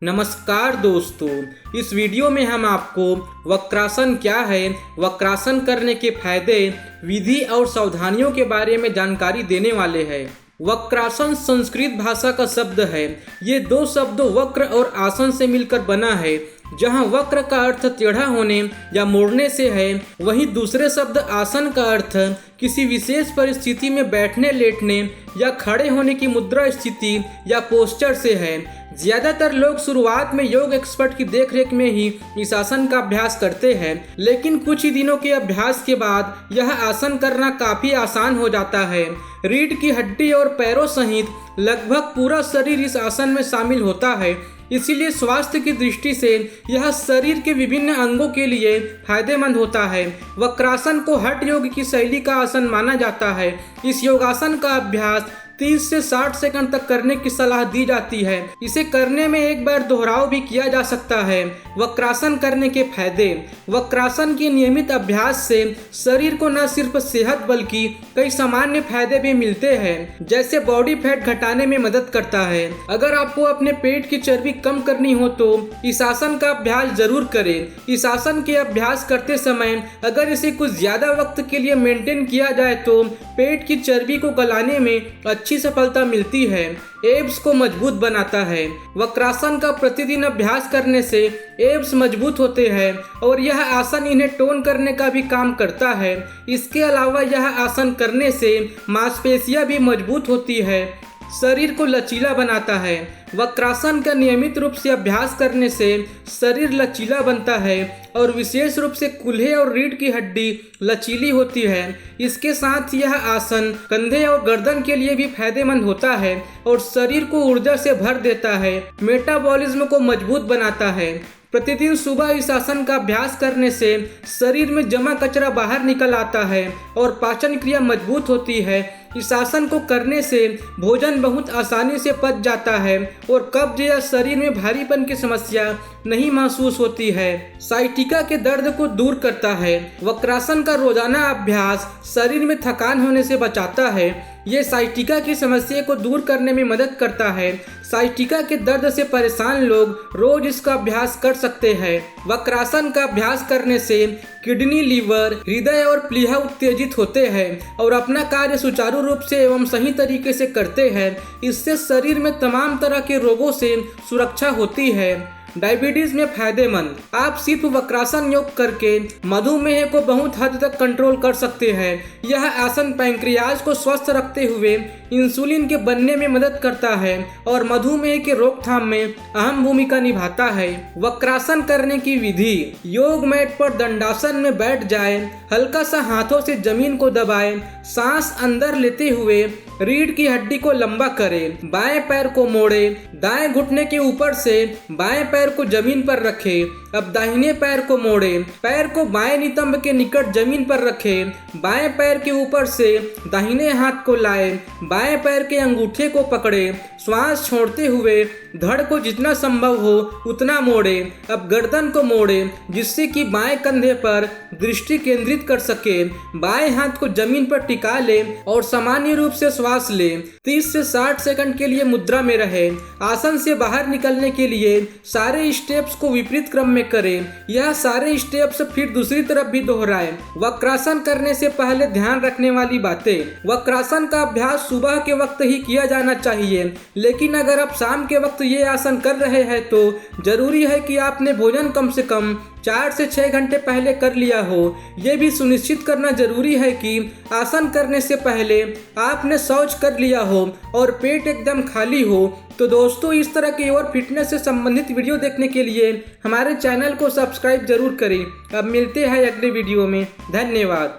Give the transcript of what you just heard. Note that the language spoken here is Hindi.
नमस्कार दोस्तों, इस वीडियो में हम आपको वक्रासन क्या है, वक्रासन करने के फायदे, विधि और सावधानियों के बारे में जानकारी देने वाले हैं। वक्रासन संस्कृत भाषा का शब्द है। ये दो शब्द वक्र और आसन से मिलकर बना है। जहाँ वक्र का अर्थ टेढ़ा होने या मोड़ने से है, वहीं दूसरे शब्द आसन का अर्थ किसी विशेष परिस्थिति में बैठने, लेटने या खड़े होने की मुद्रा स्थिति या पोस्चर से है। ज्यादातर लोग शुरुआत में योग एक्सपर्ट की देखरेख में ही इस आसन का अभ्यास करते हैं, लेकिन कुछ ही दिनों के अभ्यास के बाद यह आसन करना काफी आसान हो जाता है। रीढ़ की हड्डी और पैरों सहित लगभग पूरा शरीर इस आसन में शामिल होता है, इसीलिए स्वास्थ्य की दृष्टि से यह शरीर के विभिन्न अंगों के लिए फायदेमंद होता है। वक्रासन को हठ योग की शैली का आसन माना जाता है। इस योगासन का अभ्यास 30 से 60 सेकंड तक करने की सलाह दी जाती है। इसे करने में एक बार दोहराव भी किया जा सकता है। वक्रासन करने के फायदे। वक्रासन के नियमित अभ्यास से शरीर को न सिर्फ सेहत बल्कि कई सामान्य फायदे भी मिलते हैं, जैसे बॉडी फैट घटाने में मदद करता है। अगर आपको अपने पेट की चर्बी कम करनी हो तो इस आसन का अभ्यास जरूर करें। इस आसन के अभ्यास करते समय अगर इसे कुछ ज्यादा वक्त के लिए मेंटेन किया जाए तो पेट की चर्बी को गलाने में अच्छी सफलता मिलती है। एब्स को मजबूत बनाता है। वक्रासन का प्रतिदिन अभ्यास करने से एब्स मजबूत होते हैं और यह आसन इन्हें टोन करने का भी काम करता है। इसके अलावा यह आसन करने से मांसपेशियां भी मजबूत होती है। शरीर को लचीला बनाता है। वक्रासन का नियमित रूप से अभ्यास करने से शरीर लचीला बनता है और विशेष रूप से कूल्हे और रीढ़ की हड्डी लचीली होती है। इसके साथ यह आसन कंधे और गर्दन के लिए भी फायदेमंद होता है और शरीर को ऊर्जा से भर देता है। मेटाबॉलिज्म को मजबूत बनाता है। प्रतिदिन सुबह इस आसन का अभ्यास करने से शरीर में जमा कचरा बाहर निकल आता है और पाचन क्रिया मजबूत होती है। इस आसन को करने से भोजन बहुत आसानी से पच जाता है और कब्ज या शरीर में भारीपन की समस्या नहीं महसूस होती है। साइटिका के दर्द को दूर करता है। वक्रासन का रोजाना अभ्यास शरीर में थकान होने से बचाता है। ये साइटिका की समस्या को दूर करने में मदद करता है। साइटिका के दर्द से परेशान लोग रोज इसका अभ्यास कर सकते हैं। वक्रासन का अभ्यास करने से किडनी, लीवर, हृदय और प्लीहा उत्तेजित होते हैं और अपना कार्य सुचारू रूप से एवं सही तरीके से करते हैं। इससे शरीर में तमाम तरह के रोगों से सुरक्षा होती है। डायबिटीज में फायदेमंद। आप सिर्फ वक्रासन योग करके मधुमेह को बहुत हद तक कंट्रोल कर सकते हैं। यह आसन पैंक्रियाज को स्वस्थ रखते हुए इंसुलिन के बनने में मदद करता है और मधुमेह के रोकथाम में अहम भूमिका निभाता है। वक्रासन करने की विधि। योग मैट पर दंडासन में बैठ जाए, हल्का सा हाथों से जमीन को दबाएं, सांस अंदर लेते हुए रीढ़ की हड्डी को लंबा करें, बाएं पैर को मोड़े, दाएं घुटने के ऊपर से बाएं पैर को जमीन पर रखें। अब दाहिने पैर को मोड़े, पैर को बाएं नितंब के निकट जमीन पर रखें, बाएं पैर के ऊपर से दाहिने हाथ को लाएं, बाएं पैर के अंगूठे को पकड़े, श्वास छोड़ते हुए धड़ को जितना संभव हो उतना मोड़े। अब गर्दन को मोड़े जिससे कि बाएं कंधे पर दृष्टि केंद्रित कर सके। बाएं हाथ को जमीन पर टिका ले और सामान्य रूप से श्वास ले। 30 से 60 सेकंड के लिए मुद्रा में रहे। आसन से बाहर निकलने के लिए सारे स्टेप्स को विपरीत क्रम में करें। यह सारे स्टेप्स फिर दूसरी तरफ भी दोहराएं। वक्रासन करने से पहले ध्यान रखने वाली बातें। वक्रासन का अभ्यास सुबह के वक्त ही किया जाना चाहिए, लेकिन अगर आप शाम के वक्त ये आसन कर रहे हैं तो जरूरी है कि आपने भोजन कम से कम 4 से 6 घंटे पहले कर लिया हो। यह भी सुनिश्चित करना जरूरी है कि आसन करने से पहले आपने शौच कर लिया हो और पेट एकदम खाली हो। तो दोस्तों, इस तरह की और फिटनेस से संबंधित वीडियो देखने के लिए हमारे चैनल को सब्सक्राइब जरूर करें। अब मिलते हैं अगले वीडियो में। धन्यवाद।